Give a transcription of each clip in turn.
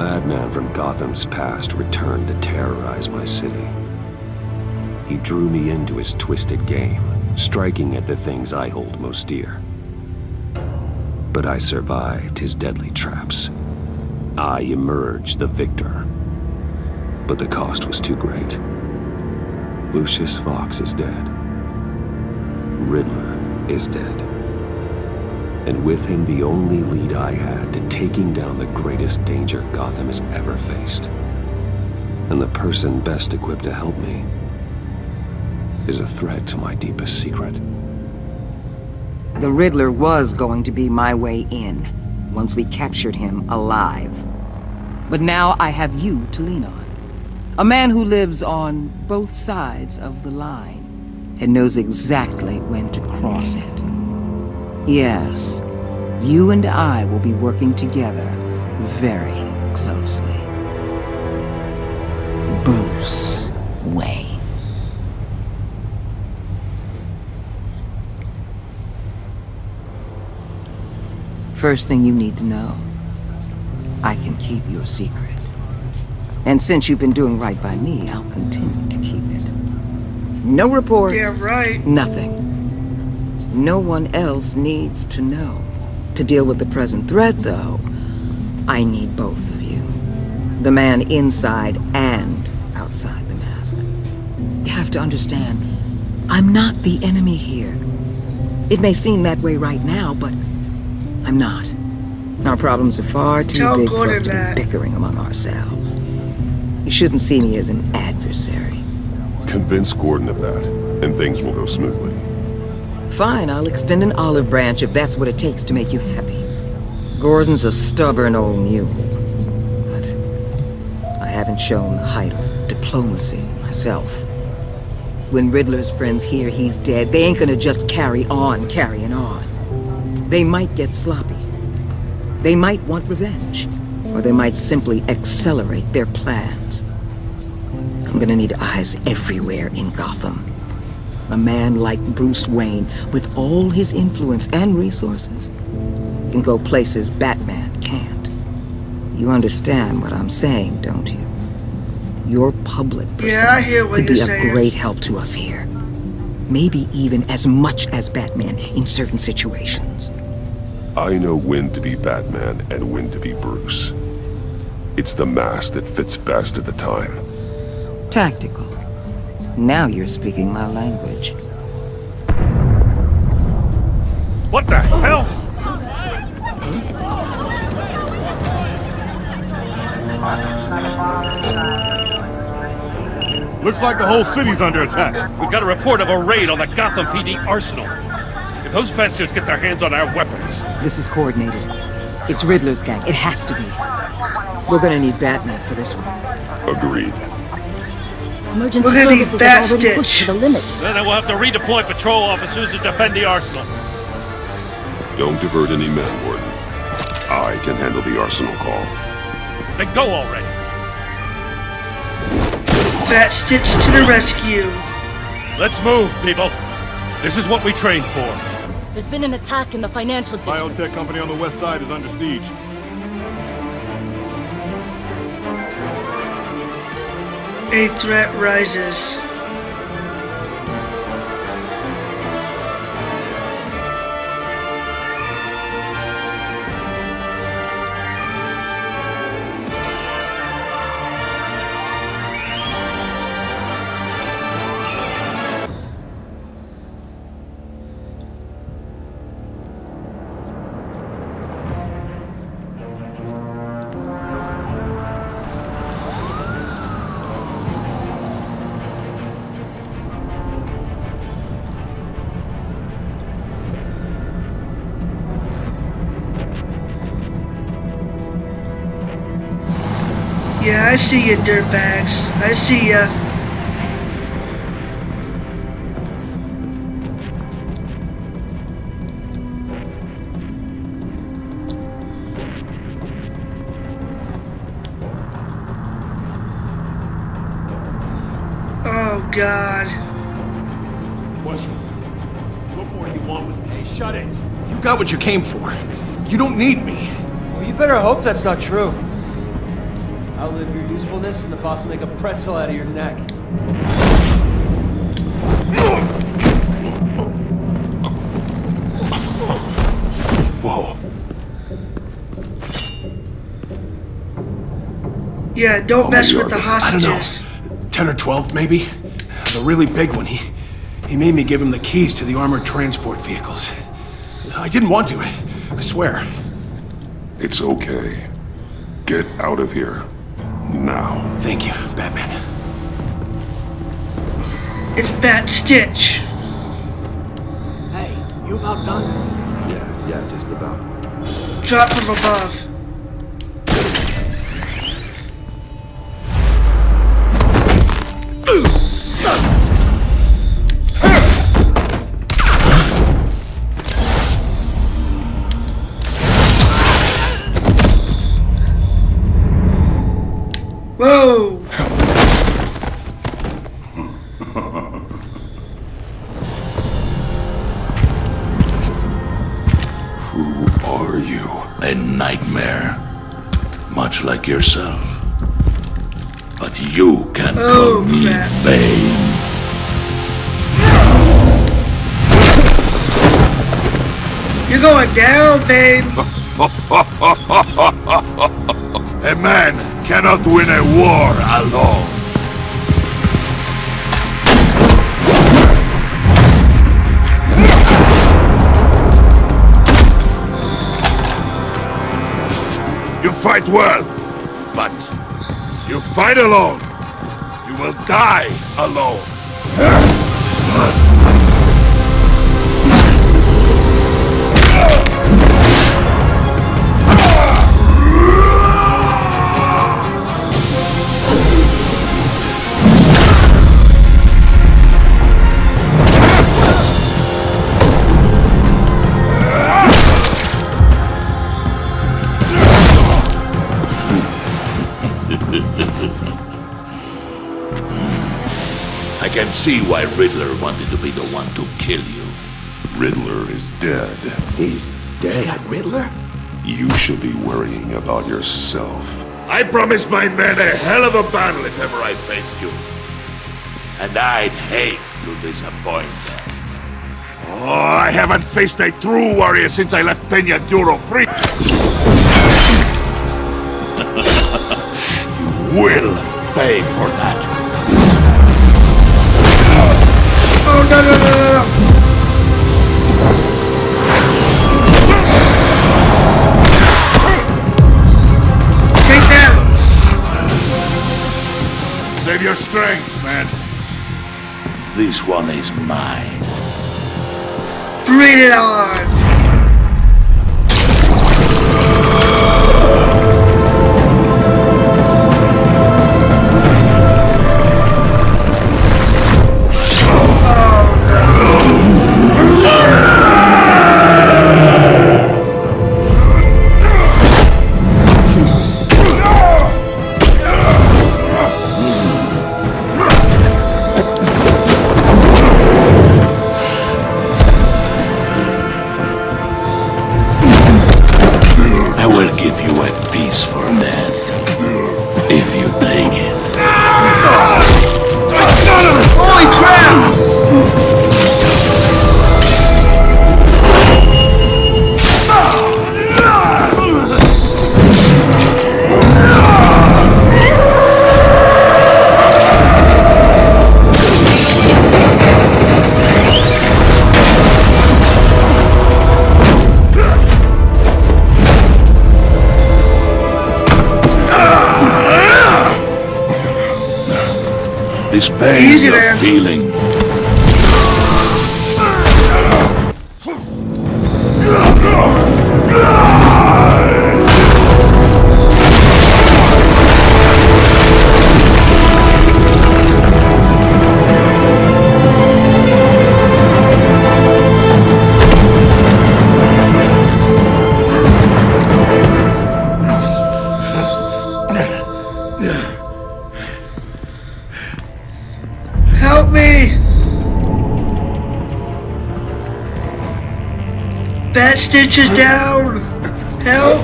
madman from Gotham's past returned to terrorize my city. He drew me into his twisted game, striking at the things I hold most dear. But I survived his deadly traps. I emerged the victor. But the cost was too great. Lucius Fox is dead. Riddler is dead. And with him the only lead I had to taking down the greatest danger Gotham has ever faced. And the person best equipped to help me is a threat to my deepest secret. The Riddler was going to be my way in, once we captured him alive. But now I have you to lean on. A man who lives on both sides of the line, and knows exactly when to cross it. Yes, you and I will be working together very closely. Bruce Wayne. First thing you need to know, I can keep your secret. And since you've been doing right by me, I'll continue to keep it. No reports. Yeah, right. Nothing. No one else needs to know. To deal with the present threat, though, I need both of you. The man inside and outside the mask. You have to understand, I'm not the enemy here. It may seem that way right now, but I'm not. Our problems are far too big for us to be bickering among ourselves. You shouldn't see me as an adversary. Convince Gordon of that, and things will go smoothly. Fine, I'll extend an olive branch if that's what it takes to make you happy. Gordon's a stubborn old mule, but I haven't shown the height of diplomacy myself. When Riddler's friends hear he's dead, they ain't gonna just carry on carrying on. They might get sloppy. They might want revenge, or they might simply accelerate their plans. I'm gonna need eyes everywhere in Gotham. A man like Bruce Wayne, with all his influence and resources, can go places Batman can't. You understand what I'm saying, don't you? Your public persona could be a great help to us here. Maybe even as much as Batman in certain situations. I know when to be Batman and when to be Bruce. It's the mask that fits best at the time. Tactical. Now you're speaking my language. What the hell? Looks like the whole city's under attack. We've got a report of a raid on the Gotham PD arsenal. If those bastards get their hands on our weapons... This is coordinated. It's Riddler's gang. It has to be. We're gonna need Batman for this one. Agreed. Emergency services have already pushed to the limit. Then we'll have to redeploy patrol officers to defend the arsenal. Don't divert any men, Gordon. I can handle the arsenal call. Then go already. Batstitch to the rescue. Let's move, people. This is what we trained for. There's been an attack in the financial district. Biotech company on the west side is under siege. A threat rises. Yeah, I see ya, dirtbags. I see ya. Oh, God. What more do you want with me? Hey, shut it. You got what you came for. You don't need me. Well, you better hope that's not true. Outlive your usefulness and the boss will make a pretzel out of your neck. Whoa. Yeah, don't mess with the hostages. I don't know. 10 or 12, maybe? The really big one. He made me give him the keys to the armored transport vehicles. I didn't want to, I swear. It's okay. Get out of here. Now. Thank you, Batman. It's batstitch. Hey, you about done? Yeah, just about. Drop from above. Whoa! Who are you? A nightmare. Much like yourself. But you can call me crap. Bane. You're going down, babe. A man cannot win a war alone. You fight well, but you fight alone. You will die alone. I can see why Riddler wanted to be the one to kill you. Riddler is dead. He's dead. That Riddler? You should be worrying about yourself. I promised my men a hell of a battle if ever I faced you. And I'd hate to disappoint them. Oh, I haven't faced a true warrior since I left Peña Duro Pre. You will pay for that. Oh, no. Take that. Save your strength, man. This one is mine. Bring it on. This pain you're feeling. Help me! Batstitch is down! Help!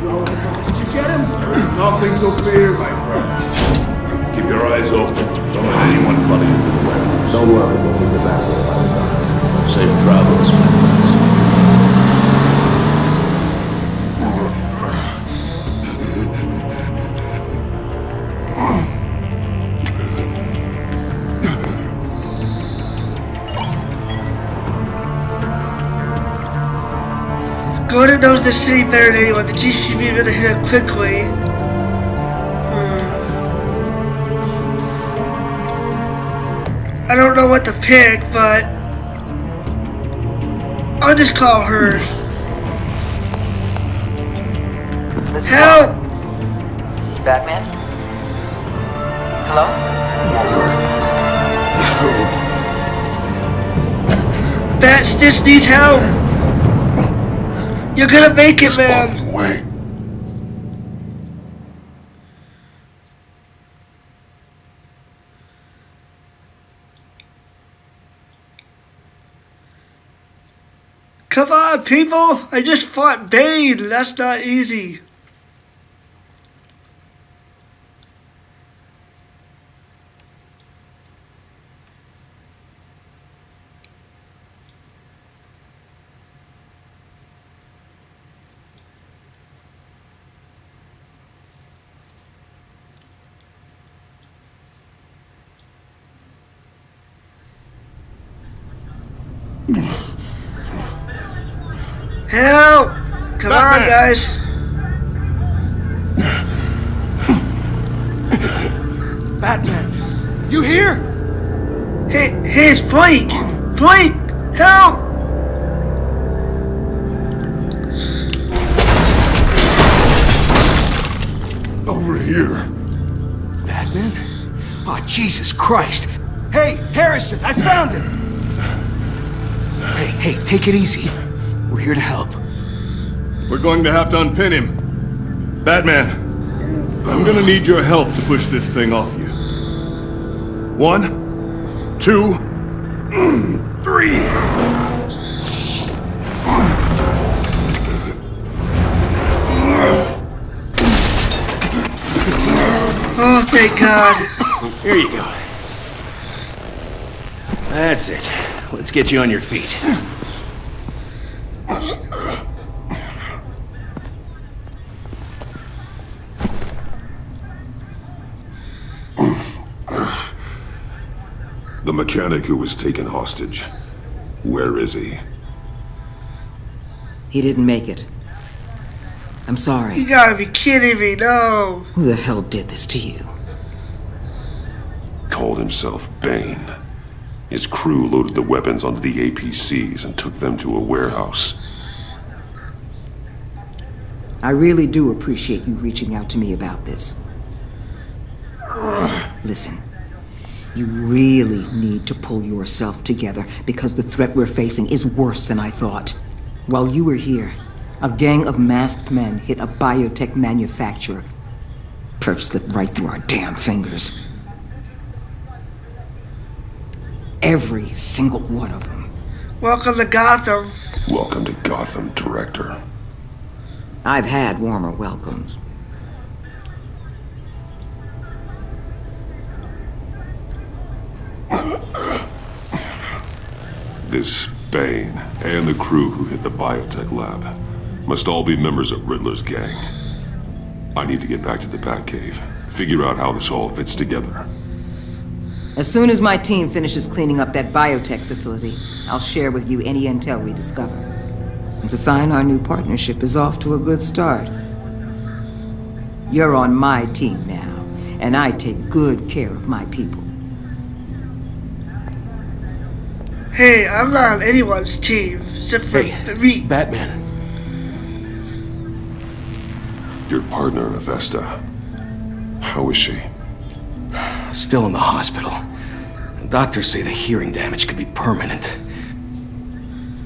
Did you get him? There's nothing to fear, my friend. Keep your eyes open. Don't let anyone follow you to the warehouse. Don't worry, we'll take the back way by the docks. Safe travels, my friends. Gordon knows the city better than anyone. The GCV gonna hit him quickly. I don't know what to pick, but I'll just call her. Help! Batman? Hello? Batstitch needs help! You're gonna make it, man! Wait. Come on, people! I just fought Bane! That's not easy. Help! Come on, guys. Batman, you here? Hey, it's Blake! Blake! Help! Over here. Batman? Oh, Jesus Christ. Hey, Harrison, I found him! Hey, take it easy. We're here to help. We're going to have to unpin him. Batman, I'm gonna need your help to push this thing off you. 1, 2, 3. Oh, thank God. Here you go. That's it. Let's get you on your feet. The mechanic who was taken hostage. Where is he? He didn't make it. I'm sorry. You gotta be kidding me, no. Who the hell did this to you? Called himself Bane. His crew loaded the weapons onto the APCs and took them to a warehouse. I really do appreciate you reaching out to me about this. Listen, you really need to pull yourself together because the threat we're facing is worse than I thought. While you were here, a gang of masked men hit a biotech manufacturer. Perf slipped right through our damn fingers. Every single one of them. Welcome to Gotham. Welcome to Gotham, Director. I've had warmer welcomes. This Bane and the crew who hit the biotech lab must all be members of Riddler's gang. I need to get back to the Batcave, figure out how this all fits together. As soon as my team finishes cleaning up that biotech facility, I'll share with you any intel we discover. It's a sign our new partnership is off to a good start. You're on my team now, and I take good care of my people. Hey, I'm not on anyone's team, except for me. Batman. Your partner, Avesta. How is she? Still in the hospital. Doctors say the hearing damage could be permanent.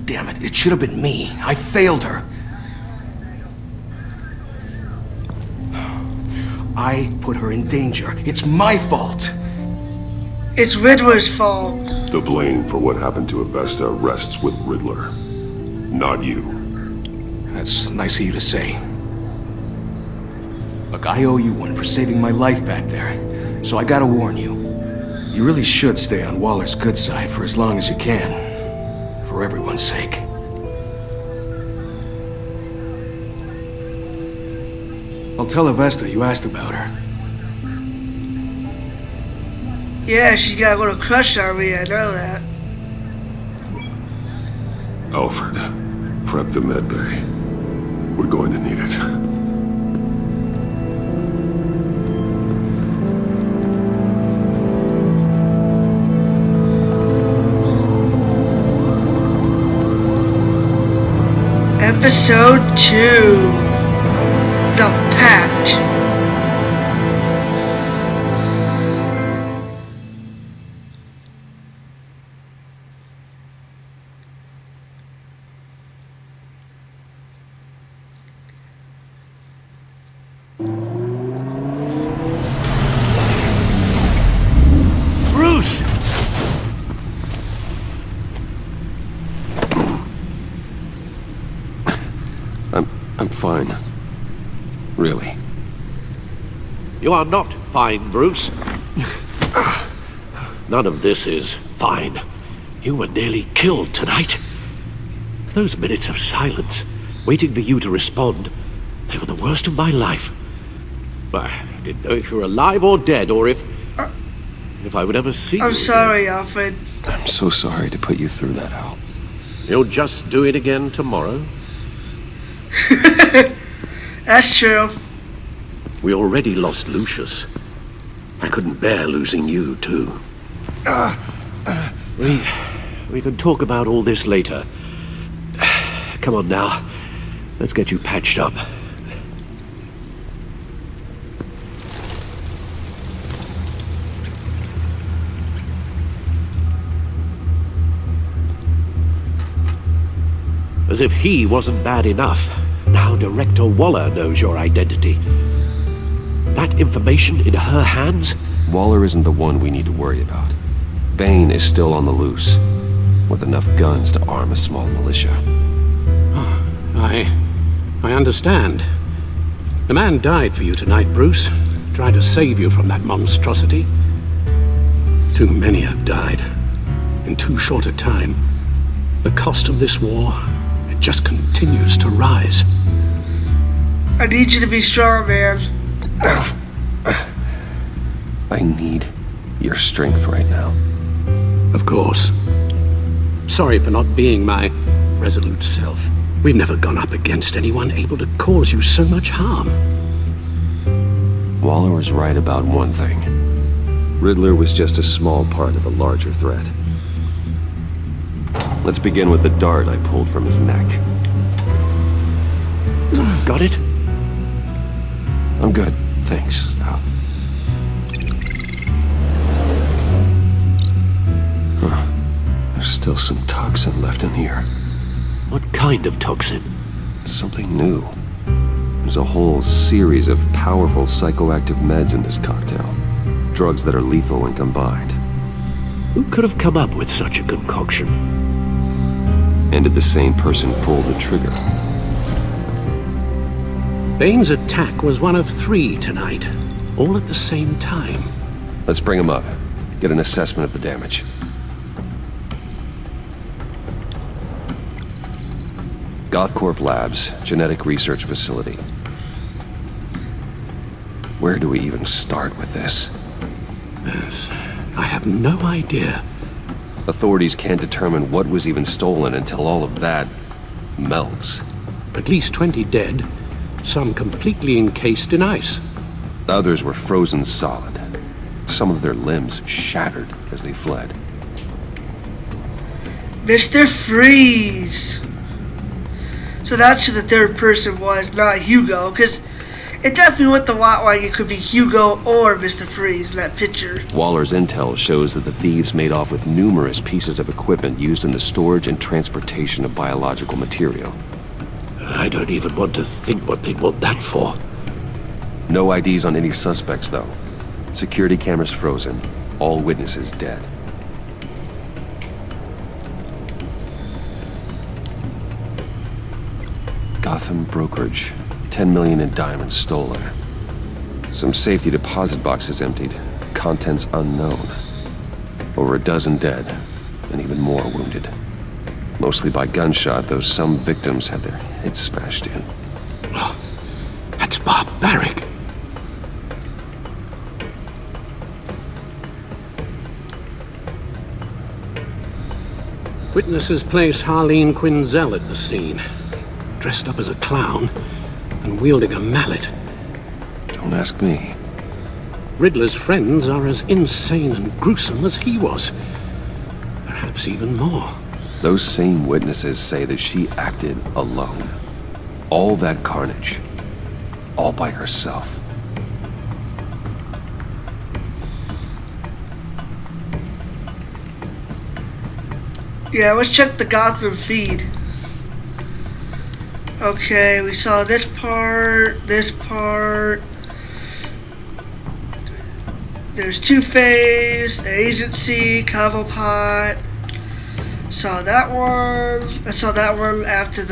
Damn it, it should have been me. I failed her. I put her in danger. It's my fault. It's Riddler's fault. The blame for what happened to Avesta rests with Riddler, not you. That's nice of you to say. Look, I owe you one for saving my life back there, so I gotta warn you. You really should stay on Waller's good side for as long as you can. For everyone's sake. I'll tell Avesta you asked about her. Yeah, she's got a little crush on me, I know that. Alfred, prep the med bay. We're going to need it. Episode 2. The Pact. Bruce! I'm fine. Really. You are not fine, Bruce. None of this is fine. You were nearly killed tonight. Those minutes of silence, waiting for you to respond, they were the worst of my life. I didn't know if you were alive or dead, or if I would ever see you. I'm sorry, Alfred. I'm so sorry to put you through that, Al. You'll just do it again tomorrow? That's true. We already lost Lucius. I couldn't bear losing you, too. We can talk about all this later. Come on now. Let's get you patched up. As if he wasn't bad enough, now Director Waller knows your identity. That information in her hands? Waller isn't the one we need to worry about. Bane is still on the loose, with enough guns to arm a small militia. I understand. The man died for you tonight, Bruce. Tried to save you from that monstrosity. Too many have died. In too short a time. The cost of this war, it just continues to rise. I need you to be strong, man. I need your strength right now. Of course. Sorry for not being my resolute self. We've never gone up against anyone able to cause you so much harm. Waller was right about one thing. Riddler was just a small part of a larger threat. Let's begin with the dart I pulled from his neck. Got it? I'm good, thanks, Al. Huh. There's still some toxin left in here. What kind of toxin? Something new. There's a whole series of powerful psychoactive meds in this cocktail. Drugs that are lethal when combined. Who could have come up with such a concoction? And did the same person pull the trigger? Bane's attack was one of 3 tonight, all at the same time. Let's bring him up. Get an assessment of the damage. Gothcorp Labs, Genetic Research Facility. Where do we even start with this? Yes, I have no idea. Authorities can't determine what was even stolen until all of that melts. At least 20 dead, some completely encased in ice. Others were frozen solid. Some of their limbs shattered as they fled. Mr. Freeze! So that's who the third person was, not Hugo, because it definitely went the lot like it could be Hugo or Mr. Freeze in that picture. Waller's intel shows that the thieves made off with numerous pieces of equipment used in the storage and transportation of biological material. I don't even want to think what they'd want that for. No IDs on any suspects, though. Security cameras frozen. All witnesses dead. Gotham brokerage. 10 million in diamonds stolen. Some safety deposit boxes emptied, contents unknown. Over a dozen dead, and even more wounded. Mostly by gunshot, though some victims had their heads smashed in. Oh, that's barbaric. Witnesses place Harleen Quinzel at the scene, dressed up as a clown and wielding a mallet. Don't ask me. Riddler's friends are as insane and gruesome as he was. Perhaps even more. Those same witnesses say that she acted alone. All that carnage. All by herself. Yeah, let's check the Gotham feed. Okay, we saw this part, this part. There's Two-Face, the Agency, Cobblepot. Saw that one. I saw that one after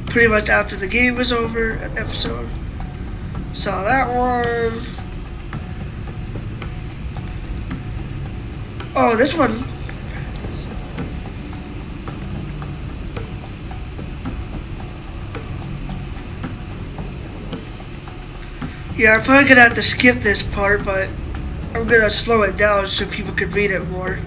pretty much after the game was over, an episode. Saw that one. Oh, this one. Yeah, I'm probably gonna have to skip this part, but I'm gonna slow it down so people can read it more.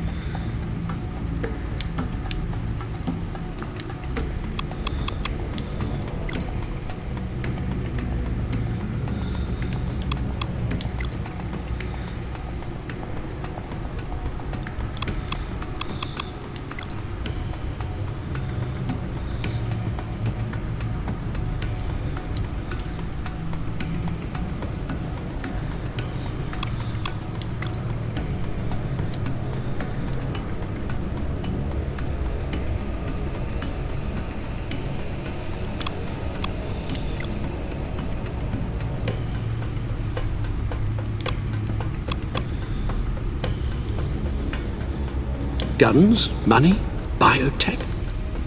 Guns? Money? Biotech?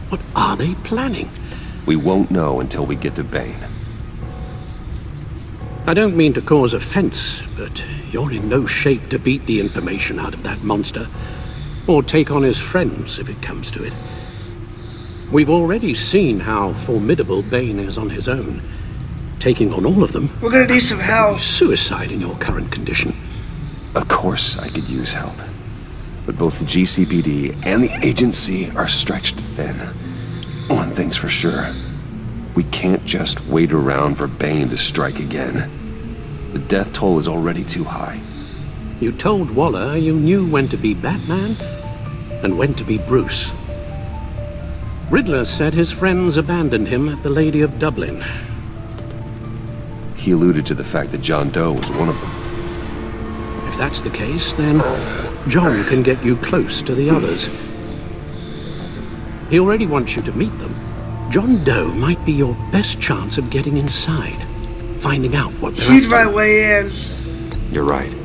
What are they planning? We won't know until we get to Bane. I don't mean to cause offense, but you're in no shape to beat the information out of that monster, or take on his friends if it comes to it. We've already seen how formidable Bane is on his own. Taking on all of them... We're gonna need some help. Suicide in your current condition. Of course I could use help. But both the GCPD and the agency are stretched thin. One thing's for sure. We can't just wait around for Bane to strike again. The death toll is already too high. You told Waller you knew when to be Batman and when to be Bruce. Riddler said his friends abandoned him at the Lady of Dublin. He alluded to the fact that John Doe was one of them. If that's the case, then John can get you close to the others. He already wants you to meet them. John Doe might be your best chance of getting inside, finding out what they're He's up to. my way in. You're right.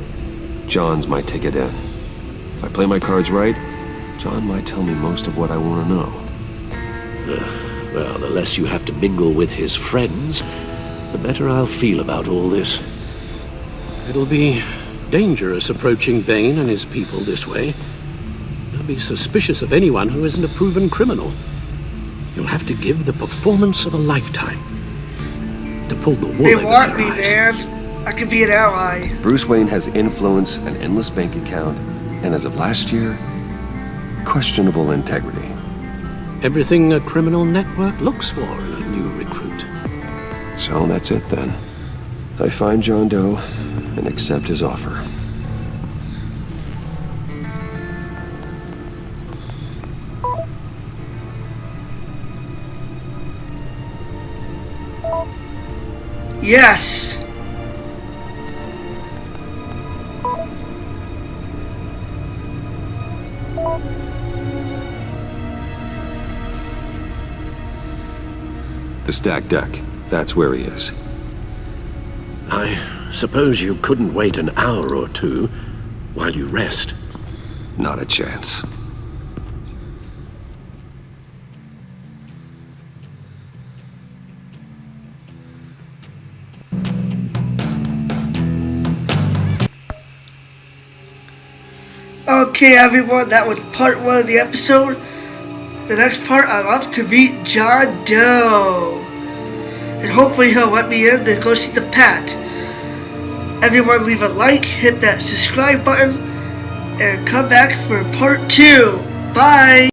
John's my ticket in. If I play my cards right, John might tell me most of what I want to know. Well, the less you have to mingle with his friends, the better I'll feel about all this. It'll be dangerous approaching Bane and his people this way. They'll be suspicious of anyone who isn't a proven criminal. You'll have to give the performance of a lifetime to pull the wool They over want their me, eyes. man. I could be an ally. Bruce Wayne has influence, an endless bank account, and as of last year, questionable integrity. Everything a criminal network looks for in a new recruit. So that's it then. I find John Doe and accept his offer. Yes. The stacked deck. That's where he is. I suppose you couldn't wait an hour or two while you rest. Not a chance. Okay, everyone, that was part 1 of the episode. The next part, I'm off to meet John Doe. And hopefully he'll let me in to go see the Pact. Everyone leave a like, hit that subscribe button, and come back for part 2. Bye!